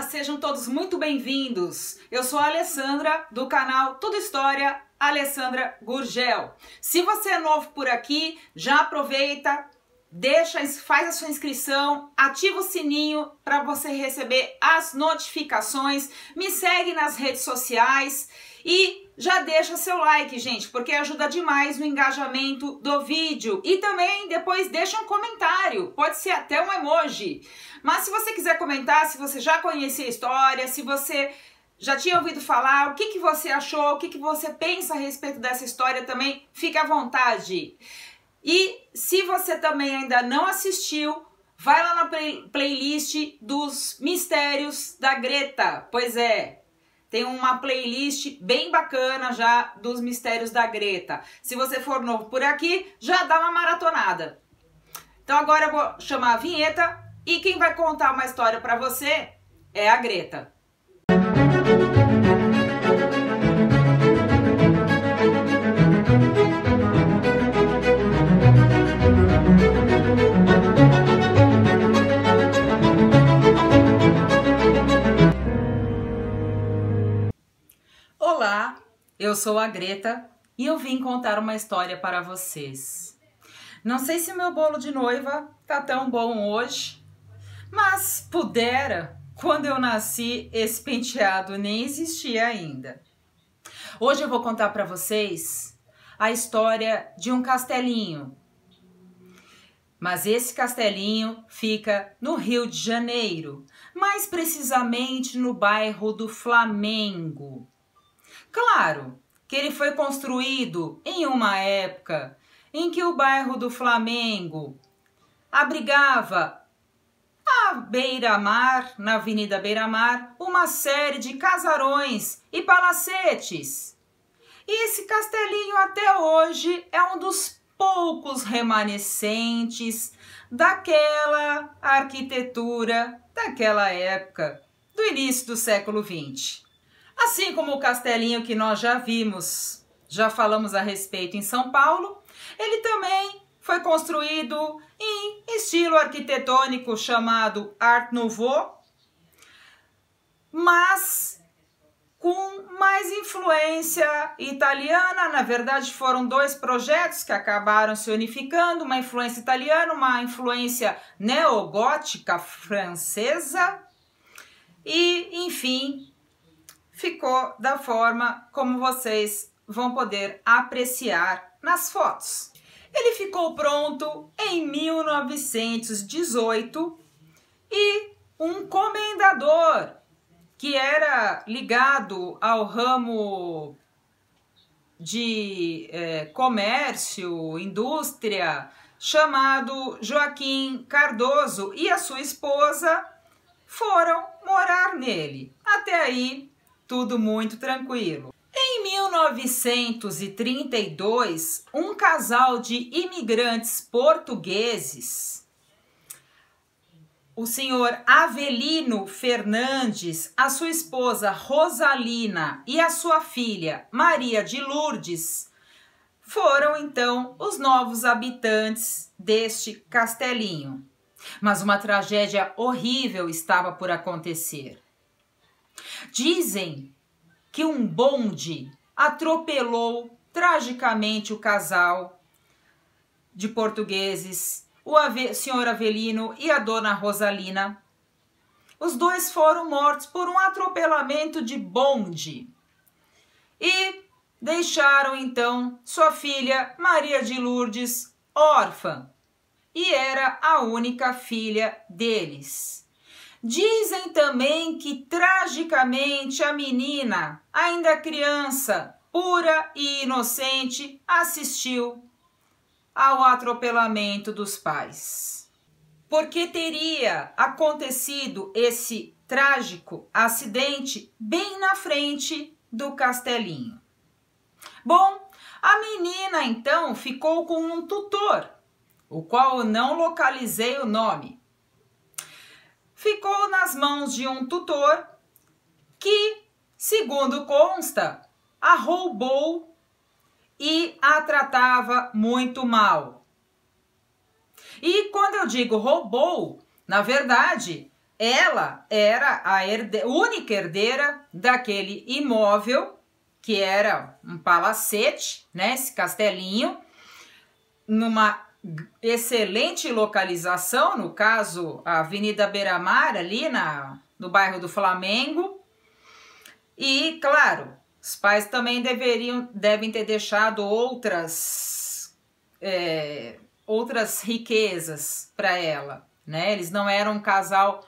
sejam todos muito bem-vindos. Eu sou a Alessandra, do canal Tudo História, Alessandra Gurgel. Se você é novo por aqui, já aproveita, faz a sua inscrição, ativa o sininho para você receber as notificações, me segue nas redes sociais e já deixa seu like, gente, porque ajuda demais no engajamento do vídeo. E também depois deixa um comentário, pode ser até um emoji. Mas se você quiser comentar, se você já conhecia a história, se você já tinha ouvido falar, o que você achou, o que você pensa a respeito dessa história também, fique à vontade. E se você também ainda não assistiu, vai lá na playlist dos Mistérios da Greta. Pois é, tem uma playlist bem bacana já dos Mistérios da Greta. Se você for novo por aqui, já dá uma maratonada. Então agora eu vou chamar a vinheta e quem vai contar uma história para você é a Greta. Olá, eu sou a Greta e eu vim contar uma história para vocês. Não sei se meu bolo de noiva tá tão bom hoje, mas pudera, quando eu nasci esse penteado nem existia ainda. Hoje eu vou contar para vocês a história de um castelinho. Mas esse castelinho fica no Rio de Janeiro, mais precisamente no bairro do Flamengo. Claro que ele foi construído em uma época em que o bairro do Flamengo abrigava à beira-mar, na Avenida Beira-Mar, uma série de casarões e palacetes. E esse castelinho até hoje é um dos poucos remanescentes daquela arquitetura daquela época, do início do século XX. Assim como o castelinho que nós já vimos, já falamos a respeito em São Paulo, ele também foi construído em estilo arquitetônico chamado Art Nouveau, mas com mais influência italiana. Na verdade, foram dois projetos que acabaram se unificando, uma influência italiana, uma influência neogótica francesa e, enfim, ficou da forma como vocês vão poder apreciar nas fotos. Ele ficou pronto em 1918 e um comendador que era ligado ao ramo de comércio, indústria, chamado Joaquim Cardoso, e a sua esposa foram morar nele. Até aí, tudo muito tranquilo. Em 1932, um casal de imigrantes portugueses, o senhor Avelino Fernandes, a sua esposa Rosalina e a sua filha Maria de Lourdes, foram então os novos habitantes deste castelinho. Mas uma tragédia horrível estava por acontecer. Dizem que um bonde atropelou tragicamente o casal de portugueses, o senhor Avelino e a dona Rosalina. Os dois foram mortos por um atropelamento de bonde e deixaram então sua filha Maria de Lourdes órfã, e era a única filha deles. Dizem também que, tragicamente, a menina, ainda criança, pura e inocente, assistiu ao atropelamento dos pais. Porque teria acontecido esse trágico acidente bem na frente do castelinho. Bom, a menina, então, ficou com um tutor, o qual eu não localizei o nome. Ficou nas mãos de um tutor que, segundo consta, a roubou e a tratava muito mal. E quando eu digo roubou, na verdade, ela era a única herdeira daquele imóvel, que era um palacete, né, esse castelinho, numa excelente localização, no caso, a Avenida Beira-Mar, ali no bairro do Flamengo. E, claro, os pais também devem ter deixado outras riquezas para ela, né? Eles não eram um casal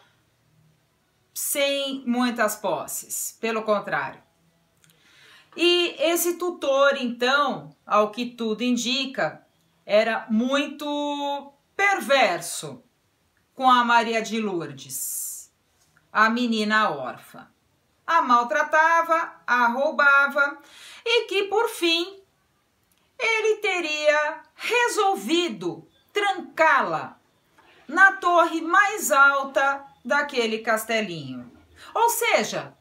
sem muitas posses, pelo contrário. E esse tutor, então, ao que tudo indica, era muito perverso com a Maria de Lourdes, a menina órfã. A maltratava, a roubava e que, por fim, ele teria resolvido trancá-la na torre mais alta daquele castelinho. Ou seja,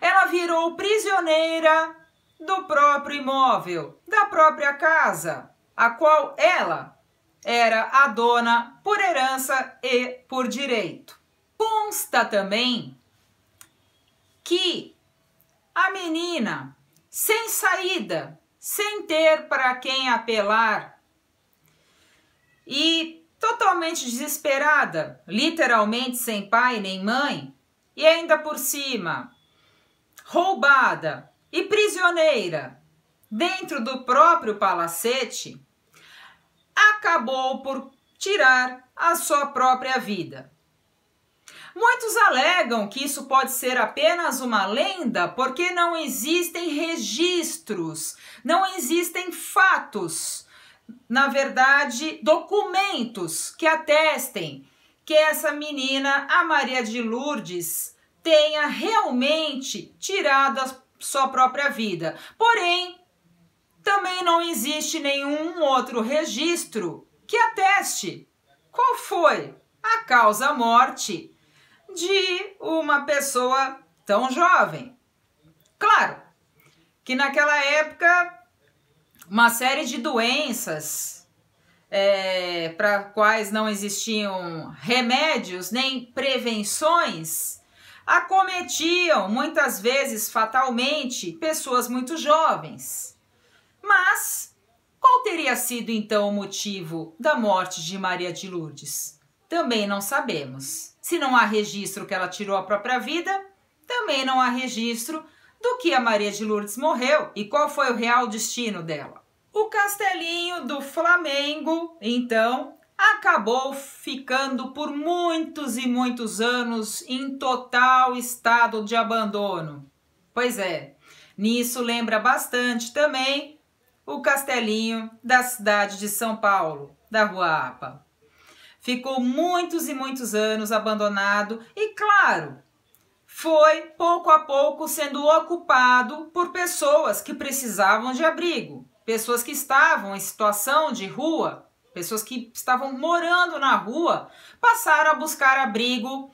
ela virou prisioneira do próprio imóvel, da própria casa, a qual ela era a dona por herança e por direito. Consta também que a menina, sem saída, sem ter para quem apelar e totalmente desesperada, literalmente sem pai nem mãe, e ainda por cima roubada e prisioneira dentro do próprio palacete, acabou por tirar a sua própria vida. Muitos alegam que isso pode ser apenas uma lenda porque não existem registros, não existem fatos, na verdade, documentos que atestem que essa menina, a Maria de Lourdes, tenha realmente tirado a sua própria vida. Porém, também não existe nenhum outro registro que ateste qual foi a causa-morte de uma pessoa tão jovem. Claro que naquela época uma série de doenças para quais não existiam remédios nem prevenções acometiam muitas vezes fatalmente pessoas muito jovens. Mas qual teria sido então o motivo da morte de Maria de Lourdes? Também não sabemos. Se não há registro que ela tirou a própria vida, também não há registro do que a Maria de Lourdes morreu e qual foi o real destino dela. O castelinho do Flamengo, então, acabou ficando por muitos e muitos anos em total estado de abandono. Pois é, nisso lembra bastante também o castelinho da cidade de São Paulo, da Rua APA. Ficou muitos e muitos anos abandonado e, claro, foi pouco a pouco sendo ocupado por pessoas que precisavam de abrigo, pessoas que estavam em situação de rua, pessoas que estavam morando na rua, passaram a buscar abrigo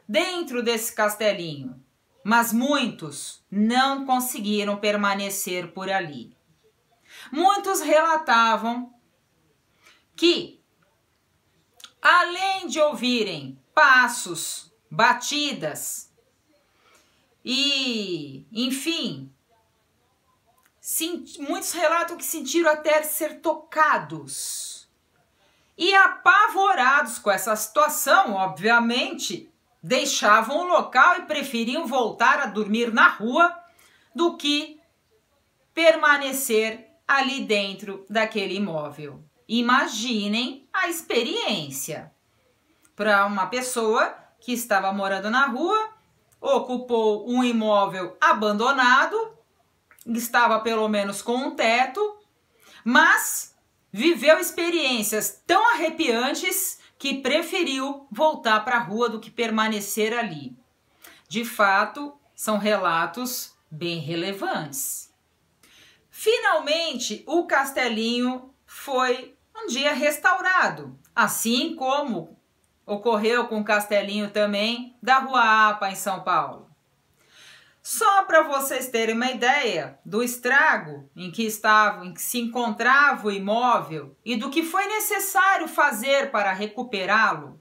dentro desse castelinho. Mas muitos não conseguiram permanecer por ali. Muitos relatavam que, além de ouvirem passos, batidas e, enfim, muitos relatam que sentiram até ser tocados. E apavorados com essa situação, obviamente, deixavam o local e preferiam voltar a dormir na rua do que permanecer ali dentro daquele imóvel. Imaginem a experiência para uma pessoa que estava morando na rua, ocupou um imóvel abandonado, estava pelo menos com um teto, mas viveu experiências tão arrepiantes que preferiu voltar para a rua do que permanecer ali. De fato, são relatos bem relevantes. Finalmente, o castelinho foi um dia restaurado, assim como ocorreu com o castelinho também da Rua APA em São Paulo. Só para vocês terem uma ideia do estrago em que se encontrava o imóvel e do que foi necessário fazer para recuperá-lo,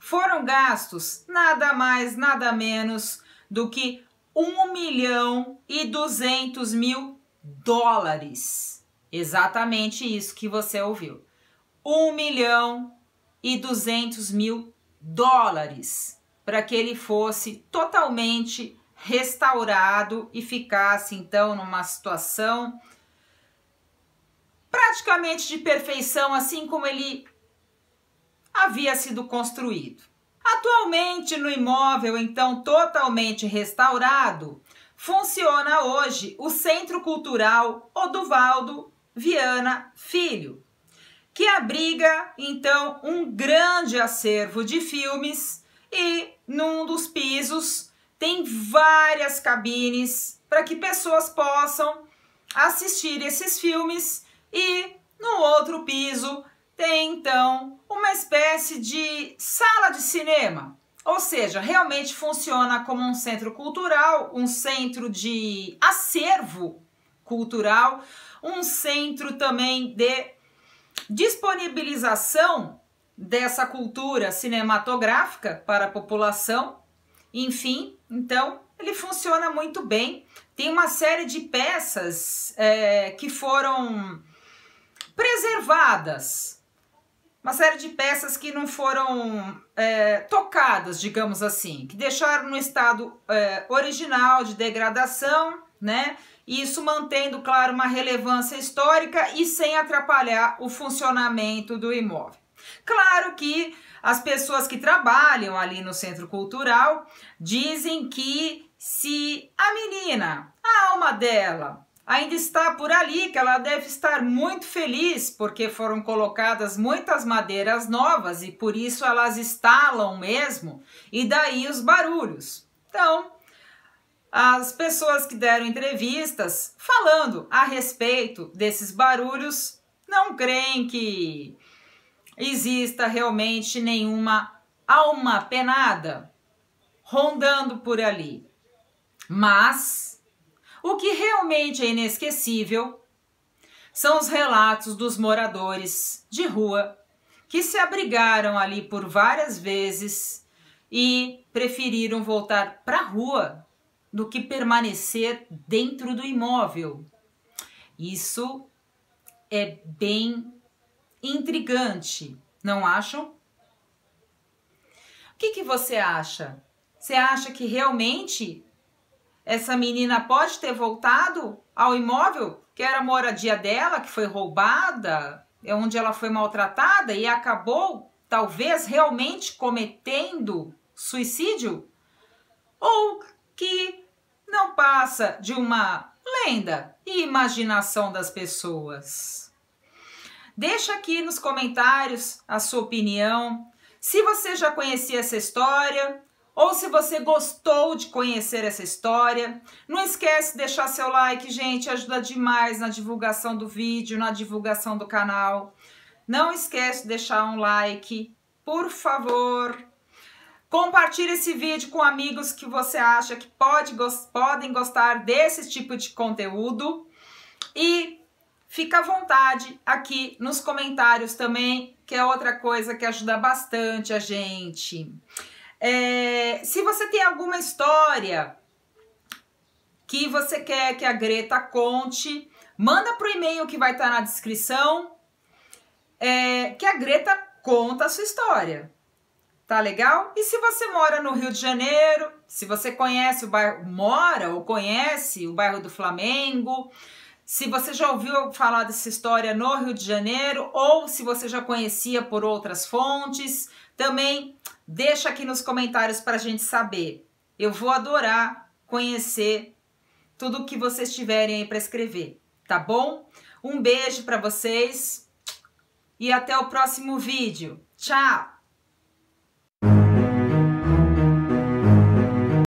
foram gastos nada mais, nada menos do que $1.200.000. Exatamente isso que você ouviu. $1.200.000 para que ele fosse totalmente restaurado e ficasse então numa situação praticamente de perfeição, assim como ele havia sido construído. Atualmente, no imóvel então totalmente restaurado, funciona hoje o Centro Cultural Oduvaldo Viana Filho, que abriga então um grande acervo de filmes e num dos pisos tem várias cabines para que pessoas possam assistir esses filmes e no outro piso tem então uma espécie de sala de cinema, ou seja, realmente funciona como um centro cultural, um centro de acervo cultural, um centro também de disponibilização dessa cultura cinematográfica para a população. Enfim, então ele funciona muito bem. Tem uma série de peças que foram preservadas, uma série de peças que não foram tocadas, digamos assim, que deixaram no estado original de degradação, né? Isso mantendo, claro, uma relevância histórica e sem atrapalhar o funcionamento do imóvel. Claro que as pessoas que trabalham ali no centro cultural dizem que se a menina, a alma dela, ainda está por ali, que ela deve estar muito feliz porque foram colocadas muitas madeiras novas e por isso elas estalam mesmo, e daí os barulhos. Então, as pessoas que deram entrevistas falando a respeito desses barulhos não creem que exista realmente nenhuma alma penada rondando por ali. Mas o que realmente é inesquecível são os relatos dos moradores de rua que se abrigaram ali por várias vezes e preferiram voltar para a rua do que permanecer dentro do imóvel. Isso é bem intrigante, não acham? O que você acha? Você acha que realmente essa menina pode ter voltado ao imóvel que era a moradia dela, que foi roubada, onde ela foi maltratada e acabou talvez realmente cometendo suicídio? Ou que não passa de uma lenda e imaginação das pessoas? Deixa aqui nos comentários a sua opinião, se você já conhecia essa história ou se você gostou de conhecer essa história. Não esquece de deixar seu like, gente, ajuda demais na divulgação do vídeo, na divulgação do canal. Não esquece de deixar um like, por favor. Compartilhe esse vídeo com amigos que você acha que podem gostar desse tipo de conteúdo. E fica à vontade aqui nos comentários também, que é outra coisa que ajuda bastante a gente. Se você tem alguma história que você quer que a Greta conte, manda pro e-mail que vai estar na descrição, que a Greta conta a sua história. Tá legal? E se você mora no Rio de Janeiro, se você conhece o bairro, mora ou conhece o bairro do Flamengo, se você já ouviu falar dessa história no Rio de Janeiro ou se você já conhecia por outras fontes, também deixa aqui nos comentários para a gente saber. Eu vou adorar conhecer tudo que vocês tiverem aí para escrever, tá bom? Um beijo para vocês e até o próximo vídeo. Tchau!